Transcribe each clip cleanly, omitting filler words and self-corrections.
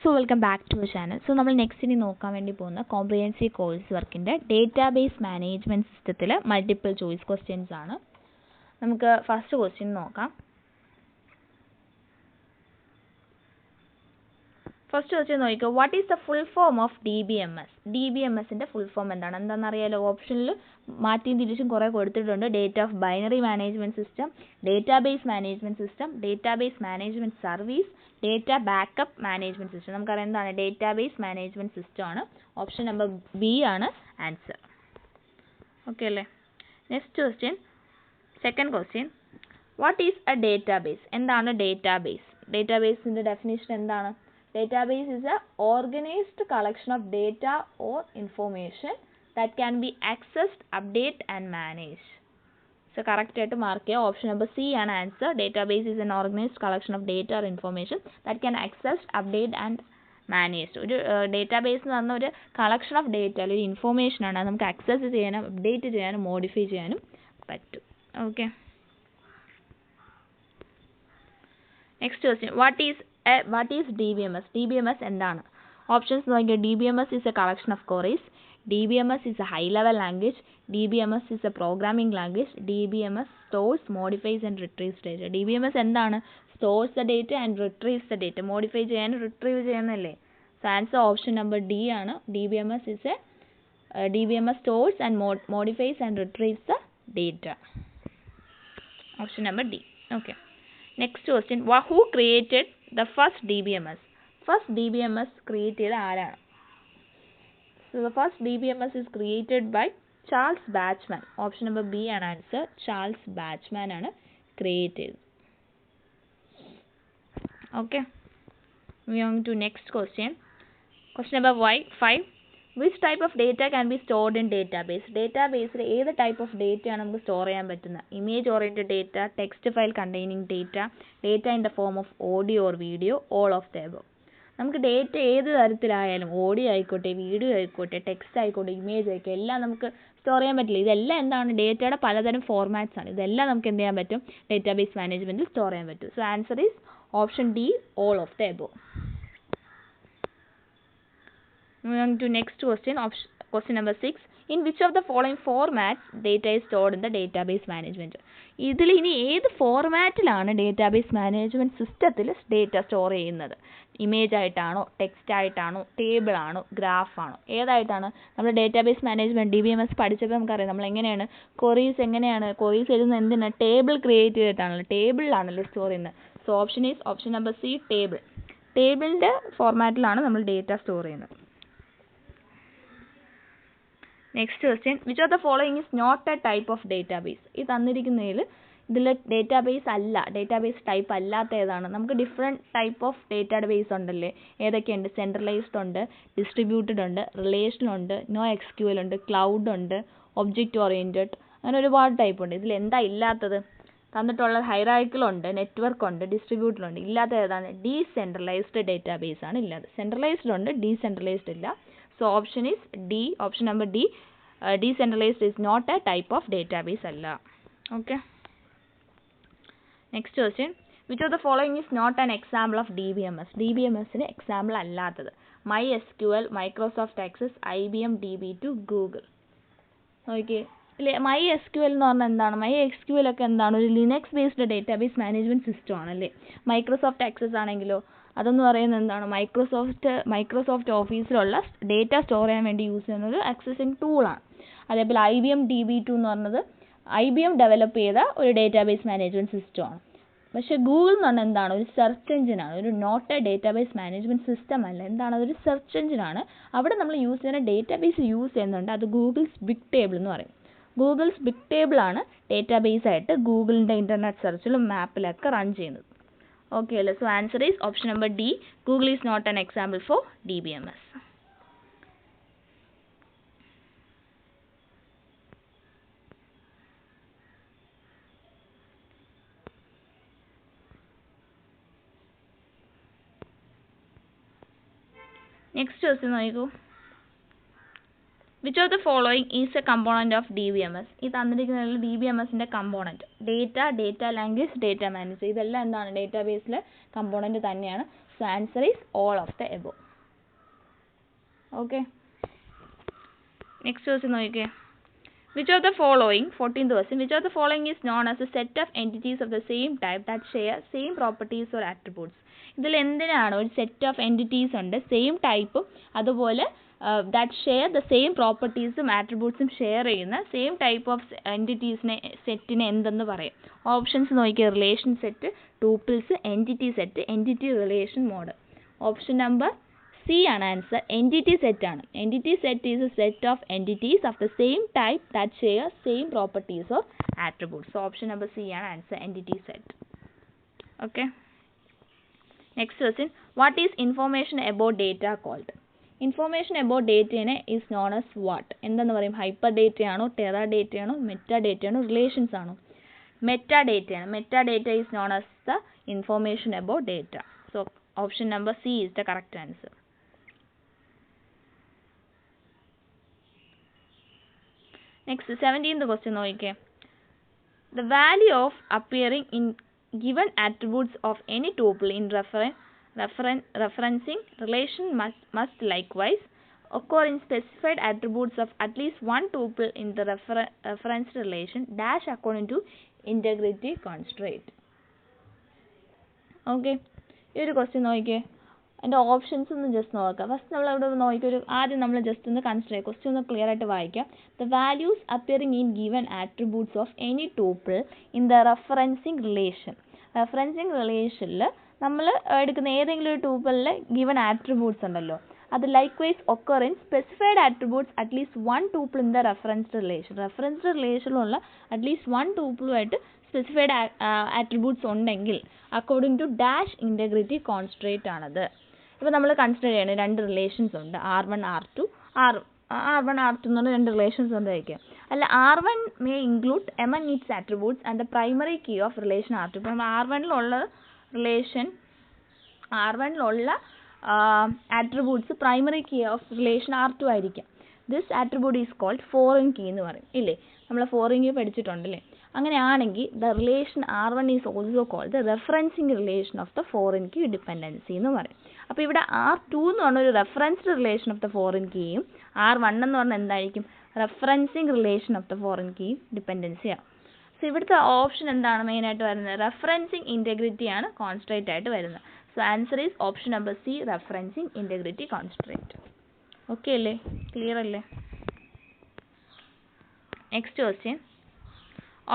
So welcome back to our channel. So നമ്മൾ next ഇനി നോക്കാൻ വേണ്ടി പോകുന്ന കോംപ്രിഹെൻസീവ് കോഴ്സ് വർക്കിൻ്റെ ഡേറ്റാബേസ് മാനേജ്മെൻറ്റ് സിസ്റ്റത്തിൽ മൾട്ടിപ്പിൾ ചോയ്സ് ക്വസ്റ്റ്യൻസ് ആണ്. നമുക്ക് ഫസ്റ്റ് ക്വസ്റ്റ്യൻ നോക്കാം. ഫസ്റ്റ് ക്വസ്റ്റ്യൻ നോക്കിക്കോ, what is the full form of DBMS? DBMSൻ്റെ ഫുൾ ഫോം എന്താണ്? എന്താണെന്നറിയാലോ, ഓപ്ഷനിൽ മാറ്റിയും തിരിച്ചും കുറേ കൊടുത്തിട്ടുണ്ട്. Data of binary management system, database management system, database management service, data backup management system. നമുക്കറിയാം എന്താണ് ഡേറ്റാബേസ് മാനേജ്മെൻറ്റ് സിസ്റ്റം ആണ്. ഓപ്ഷൻ നമ്പർ ബി ആണ് ആൻസർ. ഓക്കെ അല്ലേ? Next question, second question, what is A database? എന്താണ് database? ഡേറ്റാബേസിൻ്റെ definition എന്താണ്? Database is an organized collection of data or information that can be accessed, updated and managed. So correct ആയിട്ട് mark ചെയ്യുക. Option number C ആണ് answer. Database is N organised collection of data or information that can accessed, update and managed. ഒരു database എന്ന് പറഞ്ഞ ഒരു collection of data അല്ലെങ്കിൽ information ആണ്. അത് നമുക്ക് ആക്സസ് ചെയ്യാനും അപ്ഡേറ്റ് ചെയ്യാനും മോഡിഫൈ ചെയ്യാനും പറ്റും. Okay. Next question, what is DBMS? DBMS എന്താണ്? ഓപ്ഷൻസ് നോക്കിയാൽ DBMS is a collection of queries, DBMS is a high level language, DBMS is a programming language, DBMS stores, modifies and retrieves data. DBMS എന്താണ്? stores the data and retrieves the data. modify ചെയ്യാനും retrieve ചെയ്യാനല്ലേ? so answer option number D ആണ്. DBMS stores and modifies and retrieves the data. option number D. okay. Next question, who created the first DBMS? First DBMS created ആരാണ്? So the first DBMS is created by Charles Bachman. Option number B ആണ് answer. Charles Bachman ആണ് create ചെയ്തത്. Okay. Moving on to next question. Question number 5. Which type of data can be stored in database? ഡേറ്റാബേസിൽ ഏത് type of ഡേറ്റയാണ് നമുക്ക് store ചെയ്യാൻ പറ്റുന്നത്? Image oriented data, text file containing data, data in the form of audio or video, all of the above. നമുക്ക് data ഏത് തരത്തിലായാലും, audio ആയിക്കോട്ടെ, video ആയിക്കോട്ടെ, text ആയിക്കോട്ടെ, image ആയിക്കോട്ടെ, എല്ലാം നമുക്ക് സ്റ്റോർ ചെയ്യാൻ പറ്റില്ല. ഇതെല്ലാം എന്താണ്? ഡേറ്റയുടെ പലതരം ഫോർമാറ്റ്സ് ആണ്. ഇതെല്ലാം നമുക്ക് എന്ത് ചെയ്യാൻ പറ്റും? ഡേറ്റാബേസ് മാനേജ്മെൻറ്റിൽ സ്റ്റോർ ചെയ്യാൻ പറ്റും. So answer is option D, all of the above. Moving on to next question, question number 6. In which of the following formats data is stored in the database management? ഇതിൽ ഇനി ഏത് ഫോർമാറ്റിലാണ് database management സിസ്റ്റത്തിൽ data store ചെയ്യുന്നത്? Image ആയിട്ടാണോ, text ആയിട്ടാണോ, table ആണോ, graph ആണോ? ഏതായിട്ടാണ്? നമ്മൾ ഡേറ്റാബേസ് മാനേജ്മെൻറ്റ് DBMS പഠിച്ചപ്പോൾ നമുക്കറിയാം നമ്മൾ എങ്ങനെയാണ് ക്വറീസ് എഴുതുന്നത്? എന്തിനാണ്? ടേബിൾ ക്രിയേറ്റ് ചെയ്തിട്ടാണല്ലോ, ടേബിളിലാണല്ലോ സ്റ്റോർ ചെയ്യുന്നത്. So option number C, table. ടേബിളിൻ്റെ ഫോർമാറ്റിലാണ് നമ്മൾ ഡേറ്റ സ്റ്റോർ ചെയ്യുന്നത്. Next question, which of the following is not a type of database? ഈ തന്നിരിക്കുന്നതിൽ ഇതിൽ ഡേറ്റാബേസ് അല്ല, ഡേറ്റാബേസ് ടൈപ്പ് അല്ലാത്ത ഏതാണ്? നമുക്ക് ഡിഫറെൻറ്റ് ടൈപ്പ് ഓഫ് ഡേറ്റാബേസ് ഉണ്ടല്ലേ? ഏതൊക്കെയുണ്ട്? സെൻട്രലൈസ്ഡ് ഉണ്ട്, ഡിസ്ട്രിബ്യൂട്ടഡ് ഉണ്ട്, റിലേഷണൽ ഉണ്ട്, NoSQL ഉണ്ട്, ക്ലൗഡ് ഉണ്ട്, ഒബ്ജക്റ്റ് ഓറിയൻറ്റഡ്, അങ്ങനെ ഒരുപാട് ടൈപ്പ് ഉണ്ട്. ഇതിൽ എന്താ ഇല്ലാത്തത്? തന്നിട്ടുള്ള ഹൈറാർക്കിക്കൽ ഉണ്ട്, നെറ്റ്വർക്ക് ഉണ്ട്, ഡിസ്ട്രിബ്യൂട്ടഡ് ഉണ്ട്. ഇല്ലാത്ത ഏതാണ്? ഡീസെൻട്രലൈസ്ഡ് ഡേറ്റാബേസ് ആണ് ഇല്ലാതെ. സെൻട്രലൈസ്ഡ് ഉണ്ട്, ഡീസെൻട്രലൈസ്ഡ് ഇല്ല. So option is D, option number D. Decentralized is not a type of database alla. Okay. Next question, which of the following is not an example of DBMS? DBMS ന് example അല്ലാത്തത്? MySQL, Microsoft Access, IBM DB2, Google. Okay. MySQL എന്ന് പറഞ്ഞാൽ എന്താണ്? MySQL ഒക്കെ എന്താണ്? ഒരു Linux based database management system ആണല്ലേ. Microsoft access ആണെങ്കിലോ അതെന്ന് പറയുന്നത് എന്താണ്? മൈക്രോസോഫ്റ്റ് ഓഫീസിലുള്ള ഡേറ്റ സ്റ്റോർ ചെയ്യാൻ വേണ്ടി യൂസ് ചെയ്യുന്ന ഒരു ആക്സസിങ് ടൂളാണ്. അതേപോലെ IBM DB2 എന്ന് പറഞ്ഞത് IBM ഡെവലപ്പ് ചെയ്ത ഒരു ഡേറ്റാബേസ് മാനേജ്മെൻറ്റ് സിസ്റ്റമാണ്. പക്ഷേ ഗൂഗിൾ എന്ന് പറഞ്ഞാൽ എന്താണ്? ഒരു സെർച്ച് എഞ്ചിനാണ്. ഒരു not a database management system അല്ല. എന്താണ്? അതൊരു സെർച്ച് എഞ്ചിനാണ്. അവിടെ നമ്മൾ യൂസ് ചെയ്യുന്ന ഡേറ്റാബേസ് യൂസ് ചെയ്യുന്നുണ്ട്. അത് ഗൂഗിൾസ് ബിഗ് ടേബിൾ എന്ന് പറയും. ഗൂഗിൾസ് ബിഗ് ടേബിളാണ് ഡേറ്റാബേസ് ആയിട്ട് ഗൂഗിളിൻ്റെ ഇൻ്റർനെറ്റ് സെർച്ചിലും മാപ്പിലൊക്കെ റൺ ചെയ്യുന്നത്. Okay, so answer is option number D. Google is not an example for DBMS. Next question നോക്കൂ. Which of the following is a component of DBMS? ഈ തന്നിരിക്കുന്നതിൽ DBMSന്റെ component data language data manage ഇതെല്ലാം എന്താണ് ഡേറ്റാബേസിലെ component തന്നെയാണ്. So answer is all of the above. Okay, next question നോക്കിക്കേ. Which of the following, 14th question, which of the following is known as a set of entities of the same type that share same properties or attributes? ഇതിൽ എന്തിനാണ് ഒരു set of entities ഉണ്ട് same ടൈപ്പും അതുപോലെ that share the same പ്രോപ്പർട്ടീസും ആട്രിബ്യൂട്ട്സും share ചെയ്യുന്ന same type of എൻറ്റിറ്റീസിനെ സെറ്റിനെ എന്തെന്ന് പറയും? ഓപ്ഷൻസ് നോക്കിയാൽ relation set, tuples, entity set, entity relation model. Option number C ആണ് ആൻസർ. എൻറ്റിറ്റി സെറ്റ് ആണ്. Entity set is a set of entities of the same type that share same properties or attributes. So option number C ആണ് answer, entity set. Okay, next question. What is information about data called? Information about ഡേറ്റയെ is known as what? എന്തെന്ന് പറയും? Hyper ഡേറ്റയാണോ, tera ഡേറ്റയാണോ, meta ഡേറ്റയാണോ, relations ആണോ? Meta ഡേറ്റയാണ്. Meta data is known as the information about data. So option number C is the correct answer. Next, 17th question നോക്കിക്കേ. The value of appearing in given attributes of any tuple in referencing relation must likewise occur in specified attributes of at least one tuple in the referenced relation dash according to integrity constraint. Okay, ഈ ഒരു question നോക്കിക്കേ. അതിൻ്റെ options ഒന്ന് just നോക്കാം. First നമ്മൾ അവിടെ നോക്കിയൊരു ആദ്യം നമ്മൾ ജസ്റ്റ് ഒന്ന് കൺസിഡർ ചെയ്യുക. ക്വസ്റ്റ്യൻ ഒന്ന് ക്ലിയർ ആയിട്ട് വായിക്കാം. The values appearing in given attributes of any tuple in the referencing relation. Referencing റിലേഷനിൽ നമ്മൾ എടുക്കുന്ന ഏതെങ്കിലും ഒരു ടൂപ്പിളിലെ ഗിവൻ ആട്രിബ്യൂട്ട്സ് ഉണ്ടല്ലോ, അത് likewise occur in specified attributes at least one tuple in the referenced relation. Referenced റിലേഷനിലുള്ള അറ്റ്ലീസ്റ്റ് വൺ ടൂപ്പിളുമായിട്ട് specified attributes ഉണ്ടെങ്കിൽ according to dash integrity constraint ആണത്. ഇപ്പോൾ നമ്മൾ കൺസിഡർ ചെയ്യണം രണ്ട് റിലേഷൻസ് ഉണ്ട്, R1 R2 എന്ന് പറഞ്ഞ രണ്ട് റിലേഷൻസ് ഉണ്ട് വയ്ക്കുക. അല്ല R1 may include among its attributes and the primary key of relation R2. ഇപ്പം R1ലുള്ള attributes primary key of relation R2 ആയിരിക്കാം. This attribute is called foreign key എന്ന് പറയും ഇല്ലേ? നമ്മൾ ഫോറിൻ കീ പഠിച്ചിട്ടുണ്ടല്ലേ? അങ്ങനെയാണെങ്കിൽ the relation R1 is also called the referencing relation of the foreign key dependency എന്ന് പറയും. അപ്പോൾ ഇവിടെ R2 എന്ന് പറഞ്ഞ ഒരു referenced relation of the foreign കീയും R1 എന്ന് പറഞ്ഞാൽ എന്തായിരിക്കും? Referencing relation of the foreign കീയും ഡിപ്പെൻഡൻസിയാണ്. സോ ഇവിടുത്തെ ഓപ്ഷൻ എന്താണ് മെയിനായിട്ട് വരുന്നത്? റെഫറൻസിങ് ഇൻറ്റഗ്രിറ്റി ആണ് കോൺസ്ട്രേറ്റ് ആയിട്ട് വരുന്നത്. So answer is option number C, referencing integrity constraint. Okay അല്ലേ? ക്ലിയർ അല്ലേ? Next question,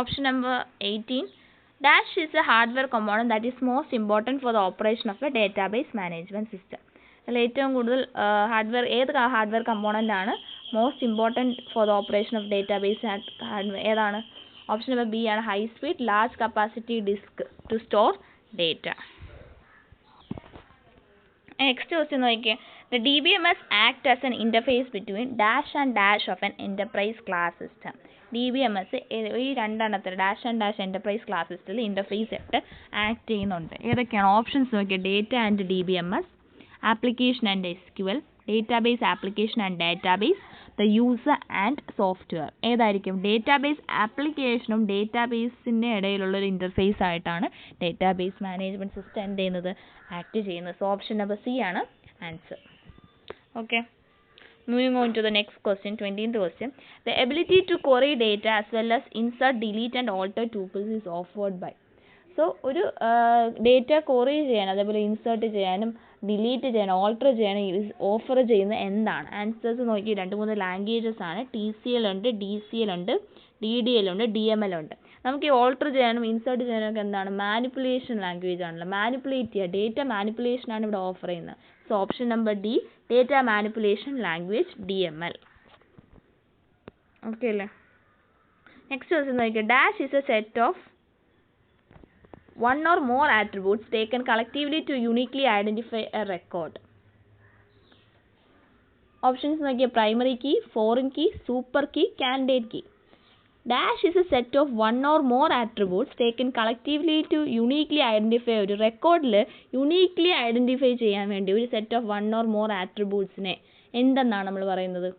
option number 18. Dash is a hardware component that is most important for the operation of a database management system. അതിൽ ഏറ്റവും കൂടുതൽ ഏത് hardware component ആണ് most important for the operation of database ഏതാണ്? Option number B ആണ്, high speed large capacity disk to store data. Next question നോക്കിയേ. The DBMS act as an interface between dash and dash of an enterprise class system. DBMS ഈ രണ്ടെണ്ണത്തിൽ dash and dash enterprise class സിസ്റ്റത്തിൽ interface ആയിട്ട് act ചെയ്യുന്നുണ്ട്. ഏതൊക്കെയാണ് options നോക്കിയാൽ? Data and DBMS, application and SQL, database application and database, the user and software. ഏതായിരിക്കും? Database ആപ്ലിക്കേഷനും ഡേറ്റാബേസിൻ്റെ ഇടയിലുള്ളൊരു ഇൻ്റർഫേസ് ആയിട്ടാണ് ഡേറ്റാബേസ് മാനേജ്മെൻറ്റ് സിസ്റ്റം എന്ത് ചെയ്യുന്നത്? ആക്ട് ചെയ്യുന്നത്. സോ ഓപ്ഷൻ നമ്പർ സി ആണ് answer. Okay, moving on to the next question, 20th question. The ability to query data as well as insert, delete and alter tuples is offered by. So ഒരു data query ചെയ്യാൻ അതേപോലെ insert ചെയ്യാനും delete ചെയ്യാനും alter ചെയ്യാനും offer ചെയ്യുന്ന എന്താണ്? Answers നോക്കി 2-3 languages ആണ്. TCL ഉണ്ട്, DCL ഉണ്ട്, DDL ഉണ്ട്, DML ഉണ്ട്. നമുക്ക് ഈ ഓൾട്ടർ ചെയ്യാനും ഇൻസേർട്ട് ചെയ്യാനൊക്കെ എന്താണ്? മാനിപ്പുലേഷൻ ലാംഗ്വേജ് ആണല്ലോ. മാനിപ്പുലേറ്റ് ചെയ്യുക, ഡേറ്റ മാനിപ്പുലേഷൻ ആണ് ഇവിടെ ഓഫർ ചെയ്യുന്നത്. So option number D, data manipulation language DML. Okay അല്ലേ? നെക്സ്റ്റ് ക്വസ്റ്റ്യൻ നോക്കിയാൽ. Dash is a set of one or more attributes taken collectively to uniquely identify a record. Options Nokia primary key, foreign key, super key, candidate key. Dash is a set of one or more attributes taken collectively to uniquely identify ഒരു റെക്കോർഡിൽ uniquely identify ചെയ്യാൻ വേണ്ടി ഒരു set of one or more attributesനെ എന്തെന്നാണ് നമ്മൾ പറയുന്നത്?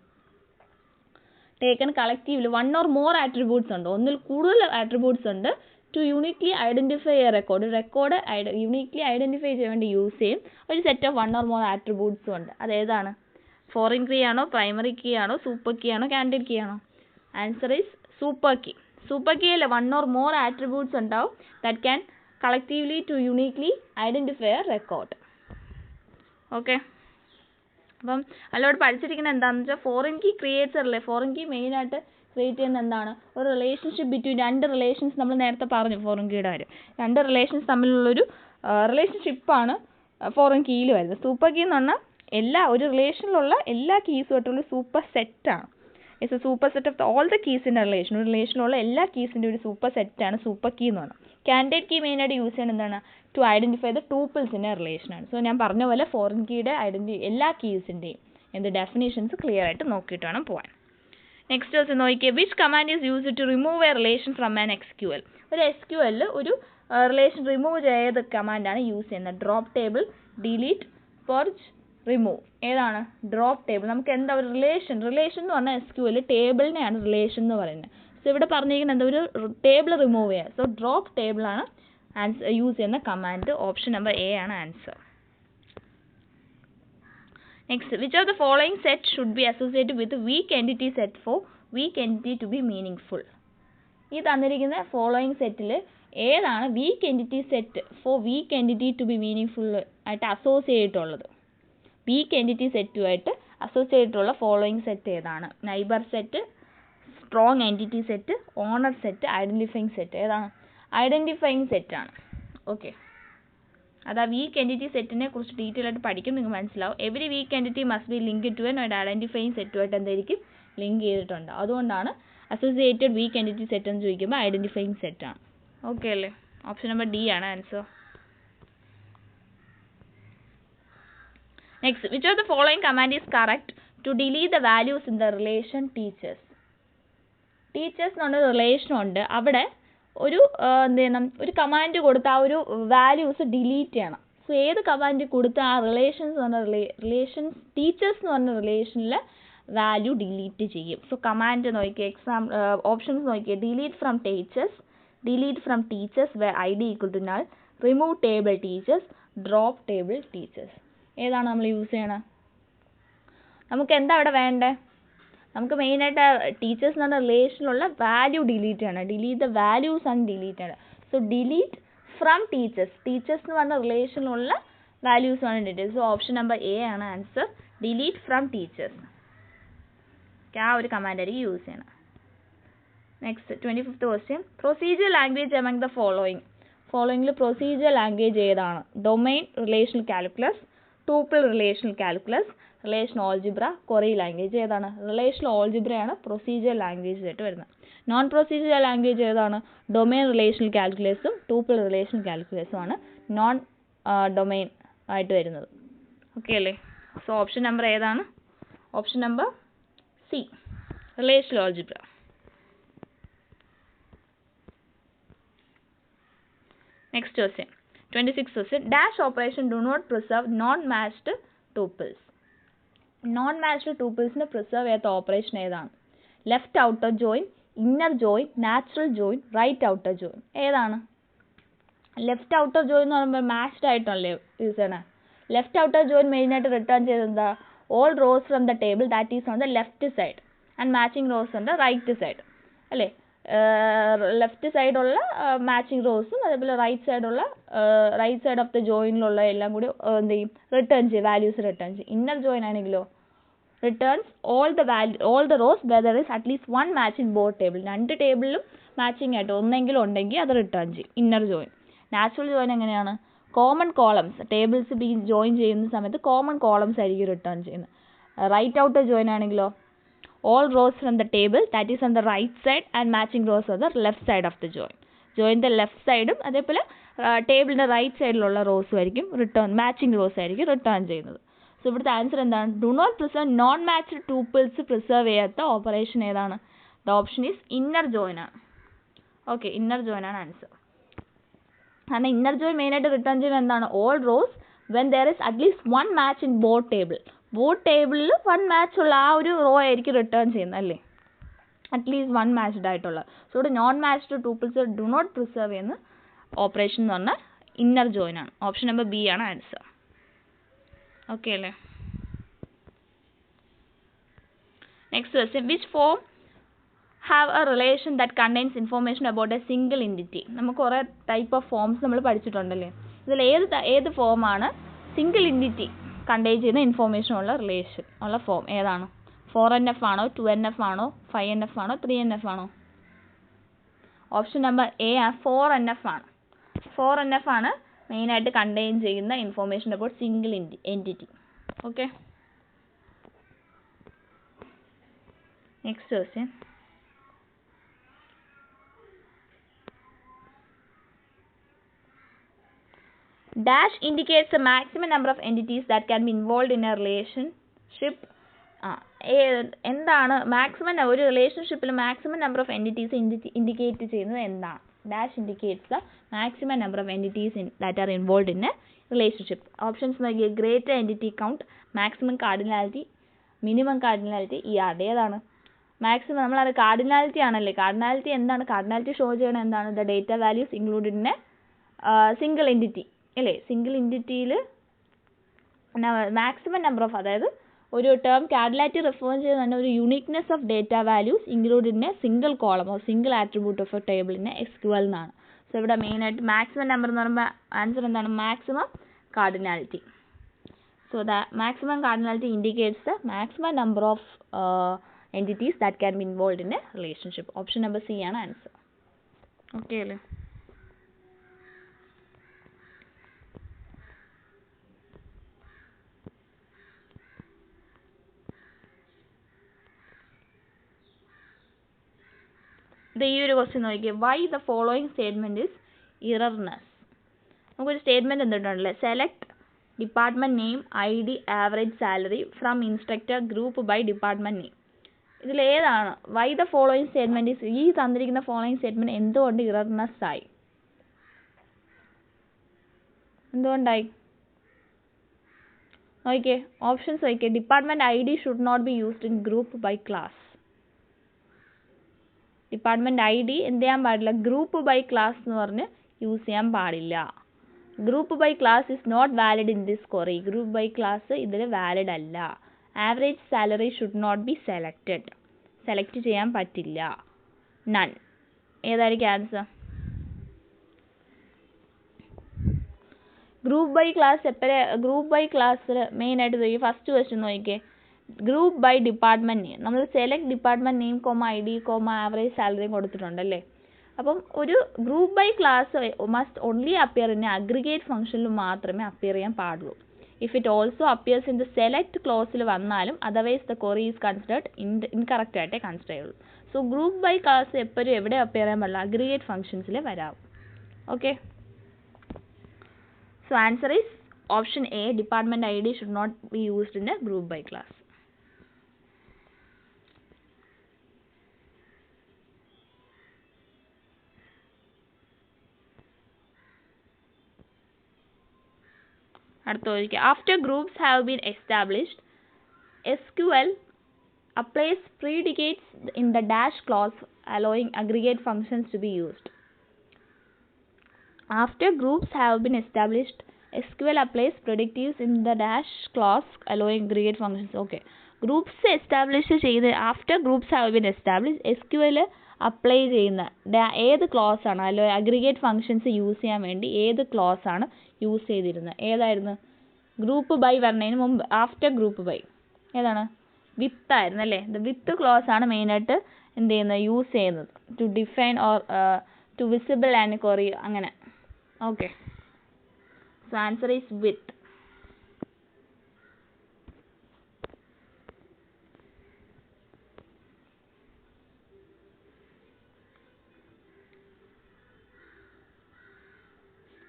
taken collectively one or more attributes ഉണ്ട്, ഒന്നിൽ കൂടുതൽ attributes ഉണ്ട്, to uniquely identify a record. Record uniquely identify ചെയ്യാൻ വേണ്ടി യൂസ് ചെയ്യും ഒരു set of one or more ആട്രിബ്യൂട്ട്സും ഉണ്ട്. അതേതാണ്? ഫോറിൻ കീ ആണോ, പ്രൈമറി കീ ആണോ, സൂപ്പർ കീ ആണോ, കാൻഡിഡേറ്റ് കീ ആണോ? Answer is super key. Super കീയിൽ വൺ ഓർ മോർ ആട്രിബ്യൂട്ട്സ് ഉണ്ടാവും that can collectively to uniquely identify a record. Okay, അപ്പം അതിലോട്ട് പഠിച്ചിരിക്കുന്നത് എന്താണെന്ന് വെച്ചാൽ ഫോറിൻ കീ ക്രിയേറ്റ്സ് അല്ലേ, ഫോറിൻ കീ മെയിനായിട്ട് ക്രിയേറ്റ് ചെയ്യുന്നത് എന്താണ്? ഒരു റിലേഷൻഷിപ്പ് ബിറ്റ്വീൻ രണ്ട് റിലേഷൻസ്. നമ്മൾ നേരത്തെ പറഞ്ഞു ഫോറിൻ കീയുടെ കാര്യം, രണ്ട് റിലേഷൻസ് തമ്മിലുള്ളൊരു റിലേഷൻഷിപ്പാണ് ഫോറിൻ കീയിൽ വരുന്നത്. സൂപ്പർ കീ എന്ന് പറഞ്ഞാൽ ഒരു റിലേഷനിലുള്ള എല്ലാ കീസുമായിട്ടുള്ള സൂപ്പർ സെറ്റാണ്. It's A super set of all the keys in relation. ഒരു റിലേഷനിലുള്ള എല്ലാ കീസിൻ്റെ ഒരു സൂപ്പർ സെറ്റാണ് സൂപ്പർ കീ എന്ന് പറഞ്ഞാൽ. കാൻഡിഡേറ്റ് കീ മെയിനായിട്ട് യൂസ് ചെയ്യുന്നത് എന്താണ്? To identify the tuples in a റിലേഷനാണ്. സോ ഞാൻ പറഞ്ഞ പോലെ ഫോറിൻ കീയുടെ എല്ലാ കീസിൻ്റെയും ഡെഫിനേഷൻസ് ക്ലിയർ ആയിട്ട് നോക്കിയിട്ട് വേണം പോകാൻ. നെക്സ്റ്റ് ദിവസം നോക്കിയേ, which command is used to remove a relation from an SQL. ഒരു SQL ഒരു റിലേഷൻ റിമൂവ് ചെയ്ത കമാൻഡാണ് യൂസ് ചെയ്യുന്നത്. Drop table, delete, purge, remove. ഏതാണ്? Drop table. നമുക്ക് എന്താ ഒരു റിലേഷൻ എന്ന് പറഞ്ഞാൽ SQL ടേബിളിനെയാണ് റിലേഷൻ എന്ന് പറയുന്നത്. സോ ഇവിടെ പറഞ്ഞിരിക്കുന്നത് എന്താ? ഒരു ടേബിൾ റിമൂവ് ചെയ്യുക. സോ ഡ്രോപ്പ് ടേബിളാണ് യൂസ് ചെയ്യുന്ന കമാൻഡ്. ഓപ്ഷൻ നമ്പർ A ആണ് answer. Next, which of the following set should be associated with weak entity set for weak entity to be meaningful? ഈ തന്നിരിക്കുന്ന ഫോളോയിങ് സെറ്റിൽ ഏതാണ് weak entity set for weak entity to be meaning ആയിട്ട് associate ഉള്ളത്? Weak entity സെറ്റുമായിട്ട് associate ഉള്ള following set ഏതാണ്? Neighbour set, strong entity set, owner set, identifying set. ഏതാണ്? ഐഡൻറ്റിഫൈങ് സെറ്റാണ്. ഓക്കെ, അത് വീക്ക് എൻറ്റിറ്റി സെറ്റിനെ കുറിച്ച് ഡീറ്റെയിൽ ആയിട്ട് പഠിക്കും, നിങ്ങൾക്ക് മനസ്സിലാവും. Every weak entity must be link to an identifying സെറ്റുമായിട്ട് എന്തായിരിക്കും? ലിങ്ക് ചെയ്തിട്ടുണ്ട്. അതുകൊണ്ടാണ് അസോസിയേറ്റഡ് വീക്ക് എൻറ്റിറ്റി സെറ്റ് എന്ന് ചോദിക്കുമ്പോൾ ഐഡൻറ്റിഫൈങ് സെറ്റാണ്. ഓക്കെ അല്ലേ? ഓപ്ഷൻ നമ്പർ D ആണ് answer. Next, which of the following command is correct to delete the values in the relation teachers? Teachers എന്ന് പറഞ്ഞ റിലേഷൻ ഉണ്ട്, അവിടെ ഒരു എന്ത് ചെയ്യണം? ഒരു കമാൻഡ് കൊടുത്ത് ആ ഒരു വാല്യൂസ് ഡിലീറ്റ് ചെയ്യണം. സോ ഏത് കമാൻഡ് കൊടുത്ത് ആ റിലേഷൻസ് എന്ന് പറഞ്ഞ ടീച്ചേഴ്സ് എന്ന് പറഞ്ഞ റിലേഷനിലെ വാല്യൂ ഡിലീറ്റ് ചെയ്യും. സോ കമാൻഡ് നോക്കിയേ, ഓപ്ഷൻസ് നോക്കിയേ. Delete from teachers, delete from teachers where ID equal to null, remove table teachers, drop table teachers. ഏതാണ് നമ്മൾ യൂസ് ചെയ്യണത്? നമുക്ക് എന്താ അവിടെ വേണ്ടേ? നമുക്ക് മെയിനായിട്ട് ടീച്ചേഴ്സ് എന്ന് പറഞ്ഞ റിലേഷനിലുള്ള വാല്യൂ ഡിലീറ്റ് ചെയ്യണം. ഡിലീറ്റ് ദ വാല്യൂസ് ആണ് ഡിലീറ്റ് ചെയ്യണം. So delete from teachers, teachers എന്ന് പറഞ്ഞ റിലേഷനിലുള്ള വാല്യൂസ് ആണ് delete. So option number A ആണ് ആൻസർ. ഡിലീറ്റ് ഫ്രം ടീച്ചേഴ്സ് ആ ഒരു കമാൻഡ് ആയിരിക്കും യൂസ് ചെയ്യണം. Next 25th question, procedure language among the ഫോളോയിങ്ങിൽ പ്രൊസീജിയർ ലാംഗ്വേജ് ഏതാണ്? Domain relational calculus, tuple relational calculus, relation algebra, query language. ഏതാണ്? Relation ഓൾജിബ്രയാണ് procedure language ആയിട്ട് വരുന്നത്. നോൺ പ്രൊസീജിയർ ലാംഗ്വേജ് ഏതാണ്? ഡൊമൈൻ റിലേഷണൽ കാൽക്കുലസും ടൂപ്പിൾ റിലേഷണൽ കാൽക്കുലസും ആണ് നോൺ ഡൊമൈൻ ആയിട്ട് വരുന്നത്. ഓക്കെ അല്ലേ? സോ ഓപ്ഷൻ നമ്പർ ഏതാണ്? Option number C, relational algebra. Next question 26th question, dash operation do not preserve non matched tuples. Non matched ടൂപ്പിൾസിനെ preserve ചെയ്യാത്ത ഓപ്പറേഷൻ ഏതാണ്? Left outer join, inner join, natural join, right outer join. ഏതാണ്? Left outer join എന്ന് പറയുമ്പോൾ matched ആയിട്ടല്ലേ use ചെയ്യണേ? Left outer join മെയിനായിട്ട് return ചെയ്തത് എന്താ? all rows from the table that is on the left side and matching rows on the right side. അല്ലേ? Left സൈഡുള്ള matching റോസും അതേപോലെ റൈറ്റ് സൈഡ് ഓഫ് ദ ജോയിനിലുള്ള എല്ലാം കൂടി എന്ത് ചെയ്യും? റിട്ടേൺ ചെയ്യും, വാല്യൂസ് റിട്ടേൺ ചെയ്യും. ഇന്നർ ജോയിൻ ആണെങ്കിലോ returns all the rows where there is at least one match in both table. രണ്ട് ടേബിളിലും മാച്ചിങ് ആയിട്ട് ഒന്നെങ്കിലും ഉണ്ടെങ്കിൽ അത് റിട്ടേൺ ചെയ്യും, ഇന്നർ ജോയിൻ. നാച്ചുറൽ ജോയിൻ എങ്ങനെയാണ്? കോമൺ കോളംസ്, ടേബിൾസ് ജോയിൻ ചെയ്യുന്ന സമയത്ത് കോമൺ കോളംസ് ആയിരിക്കും റിട്ടേൺ ചെയ്യുന്നത്. റൈറ്റ് ഔട്ടർ ജോയിൻ ആണെങ്കിലോ all rows from the table that is on the right side and matching rows on the left side of the join. ജോയിൻ്റെ left സൈഡും അതേപോലെ ടേബിളിൻ്റെ right സൈഡിലുള്ള റോസും ആയിരിക്കും മാച്ചിങ് റോസ് ആയിരിക്കും റിട്ടേൺ ചെയ്യുന്നത്. സോ ഇവിടുത്തെ ആൻസർ എന്താണ്? Do not preserve non matched tuples preserve ചെയ്യാത്ത ഓപ്പറേഷൻ ഏതാണ്? The option is inner join ആണ്. ഓക്കെ, ഇന്നർ ജോയിൻ ആണ് ആൻസർ. കാരണം ഇന്നർ ജോയിൻ മെയിനായിട്ട് റിട്ടേൺ ചെയ്യുന്നത് എന്താണ്? All rows when there is at least one match in both table. Both ടേബിളിൽ one match ഉള്ള ആ ഒരു റോ ആയിരിക്കും റിട്ടേൺ ചെയ്യുന്നത് അല്ലേ? അറ്റ്ലീസ്റ്റ് 1 മാച്ച്ഡ് ആയിട്ടുള്ള. സോ ഇവിടെ non matched tuples do not preserve ചെയ്യുന്ന ഓപ്പറേഷൻ എന്ന് പറഞ്ഞാൽ ഇന്നർ ജോയിൻ ആണ്. ഓപ്ഷൻ നമ്പർ ബി ആണ് ആൻസർ. ഓക്കെ അല്ലേ? Next question, which form have a relation that contains information about a single entity. നമുക്ക് കുറേ ടൈപ്പ് ഓഫ് ഫോംസ് നമ്മൾ പഠിച്ചിട്ടുണ്ടല്ലേ. ഇതിൽ ഏത് ഫോമാണ് സിംഗിൾ എൻറ്റിറ്റി കണ്ടെയ്ൻ ചെയ്യുന്ന ഇൻഫോർമേഷൻ ഉള്ള റിലേഷൻ ഉള്ള ഫോം ഏതാണ്? 4NF ആണോ, 2NF ആണോ, 5NF ആണോ, 3NF ആണോ? ഓപ്ഷൻ നമ്പർ എ 4NF ആണ്. 4NF ആണ് മെയിനായിട്ട് കണ്ടെയ്ൻ ചെയ്യുന്ന information about single entity. Okay, next question, dash indicates the maximum number of entities that can be involved in a relationship. എന്താണ് maximum ഒരു റിലേഷൻഷിപ്പിൽ maximum number of entities indicate ചെയ്യുന്നത് എന്താണ്? Dash indicates the maximum number of entities that are involve in A relationship. Options Nokia greater entity count, maximum cardinality, minimum cardinality. ഈ ഏതാണ് maximum? നമ്മളത് cardinality ആണല്ലേ. Cardinality എന്താണ്? Cardinality show ചെയ്യണത് എന്താണ്? The data values included in a single entity അല്ലേ. Single എൻറ്റിറ്റിയിൽ maximum number of, അതായത് ഒരു ടേം കാർഡിനാലിറ്റി റെഫർ ചെയ്യുന്ന തന്നെ ഒരു uniqueness of data values include in a single column or single attribute of a ടേബിളിനെ SQL എന്നാണ്. സോ ഇവിടെ മെയിനായിട്ട് മാക്സിമം നമ്പർ എന്ന് പറയുമ്പോൾ ആൻസർ എന്താണ്? Maximum cardinality. So the maximum cardinality indicates the maximum number of entities that can be involved in a relationship. Option number C ആണ് answer. Okay അല്ലേ? ഈ ഒരു ക്വസ്റ്റ്യൻ നോക്കിയേ, why the following statement is erroneous. നമുക്കൊരു statement എന്തിട്ടുണ്ടല്ലേ, select department name, ID, average salary from instructor group by department name. ഇതിലേതാണ് why the following statement is? ഈ തന്നിരിക്കുന്ന ഫോളോയിങ് സ്റ്റേറ്റ്മെന്റ് എന്തുകൊണ്ട് ഇറർനെസ് ആയി? എന്തുകൊണ്ടായി നോക്കിയേ, ഓപ്ഷൻസ് നോക്കിയേ. Department ID should not be used in group by class. Department ID എന്ത് ചെയ്യാൻ പാടില്ല? ഗ്രൂപ്പ് ബൈ ക്ലാസ് എന്ന് പറഞ്ഞ് യൂസ് ചെയ്യാൻ പാടില്ല. Group by class is not valid in this query. Group by class ഇതിൽ വാലിഡ് അല്ല. Average salary should not be selected. Select ചെയ്യാൻ പറ്റില്ല. നൺ. ഏതായിരിക്കും ആൻസർ? ഗ്രൂപ്പ് ബൈ ക്ലാസ് എപ്പോഴേ? ഗ്രൂപ്പ് ബൈ ക്ലാസ്സിൽ മെയിനായിട്ട് നോക്കി ഫസ്റ്റ് ക്വസ്റ്റ്യൻ നോക്കിയേ, ഗ്രൂപ്പ് ബൈ ഡിപ്പാർട്ട്മെന്റ് നെയിം. നമ്മൾ select department name, ID, average salary കൊടുത്തിട്ടുണ്ടല്ലേ. അപ്പം ഒരു group by class must only appear in aggregate ഫംഗ്ഷനിൽ മാത്രമേ അപ്പിയർ ചെയ്യാൻ പാടുള്ളൂ. If it also appears in the select ക്ലോസിൽ വന്നാലും otherwise the query is considered incorrect ആയിട്ടേ കൺസിഡർ ചെയ്യുള്ളൂ. സോ ഗ്രൂപ്പ് ബൈ ക്ലാസ് എപ്പോഴും എവിടെ അപ്പിയർ ചെയ്യാൻ പാടില്ല? അഗ്രിഗേറ്റ് ഫംഗ്ഷൻസിൽ വരാവും. Okay, so answer is option A, department ID should not be used in a group by class. അടുത്ത ചോദിക്കുക, after groups have been established SQL applies predicates in the dash clause allowing aggregate functions to be used. After groups have been established, SQL applies predicatives in the dash clause allowing aggregate functions. Okay, groups establish ചെയ്ത് after groups have been established SQL apply ചെയ്യുന്ന ഏത് close ആണ്? അല്ലോ aggregate functions use ചെയ്യാൻ വേണ്ടി ഏത് close ആണ് use ചെയ്തിരുന്നത്? ഏതായിരുന്നു? ഗ്രൂപ്പ് ബൈ പറഞ്ഞതിന് മുമ്പ് ആഫ്റ്റർ ഗ്രൂപ്പ് ബൈ ഏതാണ്? വിത്ത് ആയിരുന്നു അല്ലേ. ദ വിത്ത് ക്ലോസ് ആണ് മെയിനായിട്ട് എന്ത് ചെയ്യുന്നത്? യൂസ് ചെയ്യുന്നത് to define or to visible and query അങ്ങനെ. Okay, so answer is with.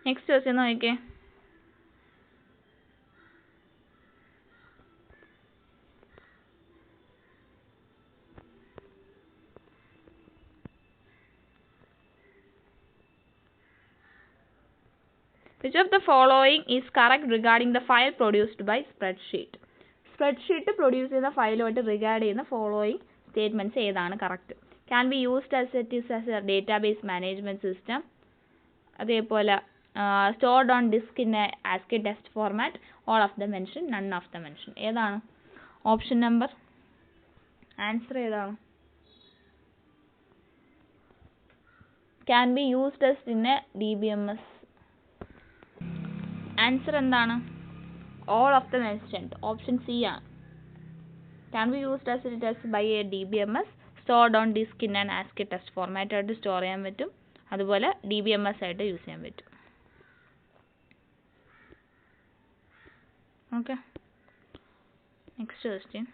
Next question നോക്കിക്കേ, which of the following is correct regarding the file produced by spreadsheet? Spreadsheet produce ചെയ്യുന്ന ഫയലുമായിട്ട് regard ചെയ്യുന്ന following statements ഏതാണ് correct? can be used as it is as a database management system. അതേപോലെ stored on disk in a ASCII text format. All of the mentioned, none of the mentioned. ഏതാണ് option number? Answer ഏതാണ്? can be used as in a DBMS. Answer എന്താണ്? all of the mentioned. Option C ആണ്. can be used as it is by a DBMS, stored on disk in an ASCII text format ആയിട്ട് store ചെയ്യാൻ പറ്റും. അതുപോലെ DBMS ആയിട്ട് use ചെയ്യാൻ പറ്റും. Okay, next question.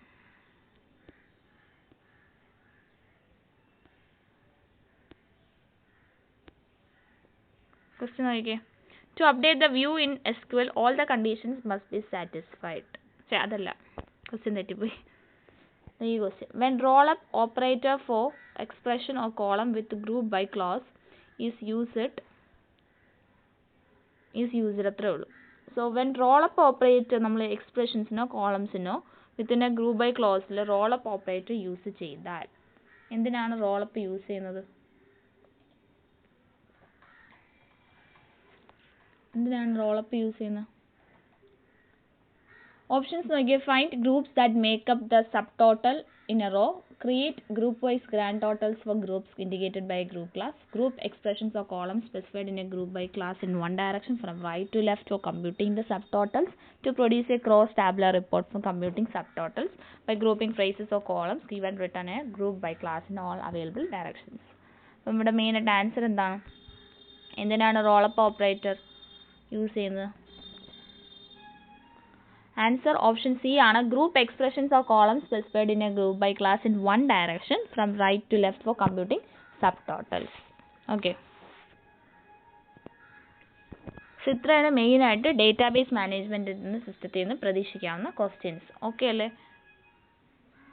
Question നോക്കിക്കേ. To update the view in SQL, all the conditions must be satisfied. അതല്ല, question തെറ്റിപ്പോയി. ഈ question. When roll-up operator for expression or column with group by clause is used അത്രേ ഉള്ളൂ. So when roll-up operator നമ്മൾ എക്സ്പ്രഷൻസിനോ കോളംസിനോ within a group by ക്ലോസിൽ roll-up operator use ചെയ്താൽ എന്തിനാണ് roll-up യൂസ് ചെയ്യുന്നത്? എന്തിനാണ് roll-up യൂസ് ചെയ്യുന്നത്? ഓപ്ഷൻസ് നോക്കിയാൽ find groups that make up the sub total in a row, create group wise grand totals for groups indicated by group class, group expressions or columns specified in a group by class in one direction from right to left for computing the sub totals, to produce a cross tabular report for computing sub totals by grouping phrases or columns given return a group by class in all available directions. അപ്പം ഇവിടെ മെയിനായിട്ട് answer എന്താണ്? എന്തിനാണ് roll-up operator use ചെയ്യുന്നത്? Answer option C ആണ്. Group expressions or columns specified in a group by class in one direction from right to left for computing sub totals. Okay, ഇത്രയാണ് മെയിനായിട്ട് database മാനേജ്മെൻറ്റിൽ നിന്ന് സിസ്റ്റത്തിൽ നിന്ന് പ്രതീക്ഷിക്കാവുന്ന ക്വസ്റ്റ്യൻസ്. ഓക്കെ അല്ലേ?